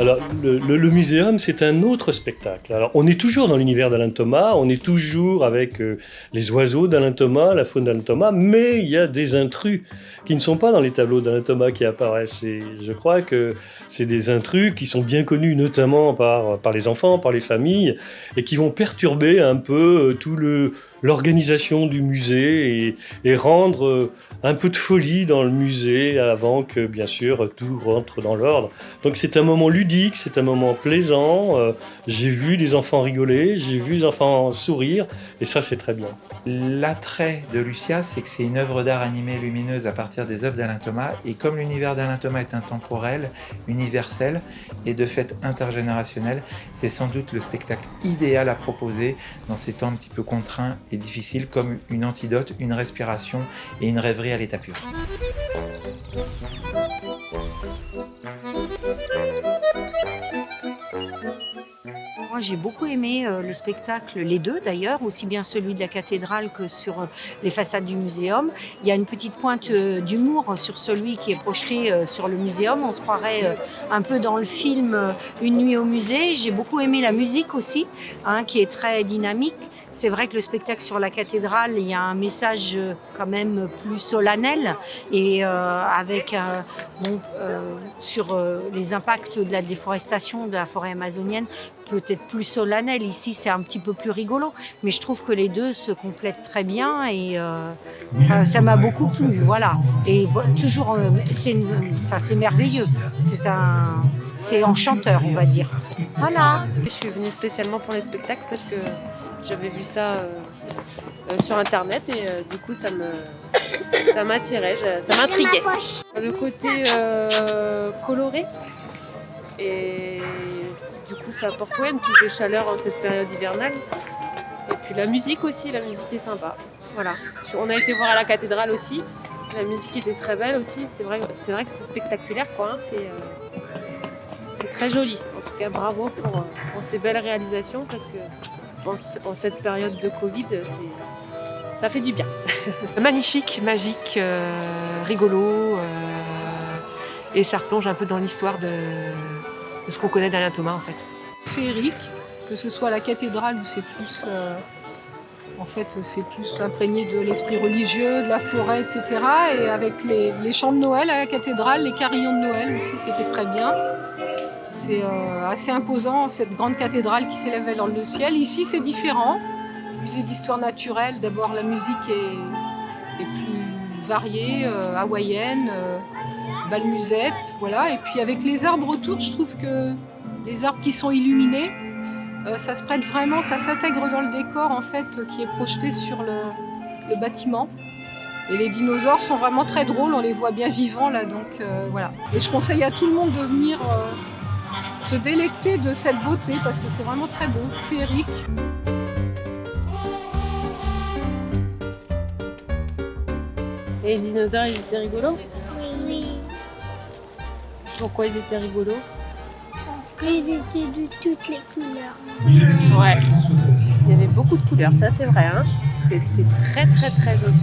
Alors, le muséum, c'est un autre spectacle. Alors, on est toujours dans l'univers d'Alain Thomas, on est toujours avec les oiseaux d'Alain Thomas, la faune d'Alain Thomas, mais il y a des intrus qui ne sont pas dans les tableaux d'Alain Thomas qui apparaissent. Et je crois que c'est des intrus qui sont bien connus, notamment par les enfants, par les familles, et qui vont perturber un peu l'organisation du musée et rendre un peu de folie dans le musée avant que, bien sûr, tout rentre dans l'ordre. Donc c'est un moment ludique, c'est un moment plaisant. J'ai vu des enfants rigoler, j'ai vu des enfants sourire, et ça, c'est très bien. L'attrait de Lucia, c'est que c'est une œuvre d'art animée lumineuse à partir des œuvres d'Alain Thomas. Et comme l'univers d'Alain Thomas est intemporel, universel et de fait intergénérationnel, c'est sans doute le spectacle idéal à proposer dans ces temps un petit peu contraints et difficiles, comme une antidote, une respiration et une rêverie à l'état pur. Moi, j'ai beaucoup aimé le spectacle, les deux d'ailleurs, aussi bien celui de la cathédrale que sur les façades du muséum. Il y a une petite pointe d'humour sur celui qui est projeté sur le muséum. On se croirait un peu dans le film Une nuit au musée. J'ai beaucoup aimé la musique aussi, qui est très dynamique. C'est vrai que le spectacle sur la cathédrale, il y a un message quand même plus solennel et avec sur les impacts de la déforestation de la forêt amazonienne, peut-être plus solennel. Ici, c'est un petit peu plus rigolo, mais je trouve que les deux se complètent très bien et ça m'a beaucoup plu. Voilà. Et toujours, c'est merveilleux. C'est enchanteur, on va dire. Voilà. Je suis venue spécialement pour les spectacles parce que j'avais vu ça sur internet et du coup ça m'attirait, ça m'intriguait. Le côté coloré et du coup ça apporte une touche de chaleur en cette période hivernale. Et puis la musique aussi, la musique est sympa. Voilà. On a été voir à la cathédrale aussi, la musique était très belle aussi. C'est vrai que c'est spectaculaire quoi. C'est très joli. En tout cas bravo pour ces belles réalisations parce que en cette période de Covid, ça fait du bien. Magnifique, magique, rigolo, et ça replonge un peu dans l'histoire de ce qu'on connaît d'Alain Thomas en fait. Féerique, que ce soit à la cathédrale où c'est plus, c'est plus imprégné de l'esprit religieux, de la forêt, etc. Et avec les chants de Noël à la cathédrale, les carillons de Noël aussi, c'était très bien. C'est assez imposant, cette grande cathédrale qui s'élève dans le ciel. Ici, c'est différent. Musée d'histoire naturelle, d'abord la musique est plus variée, hawaïenne, bal musette, voilà. Et puis avec les arbres autour, je trouve que les arbres qui sont illuminés, ça se prête vraiment, ça s'intègre dans le décor en fait, qui est projeté sur le bâtiment. Et les dinosaures sont vraiment très drôles, on les voit bien vivants là, donc voilà. Et je conseille à tout le monde de venir se délecter de cette beauté parce que c'est vraiment très beau, féerique. Et les dinosaures, ils étaient rigolos ? Oui. Pourquoi ils étaient rigolos ? Parce qu'ils étaient de toutes les couleurs. Ouais. Il y avait beaucoup de couleurs, ça c'est vrai. Hein. C'était très très très joli.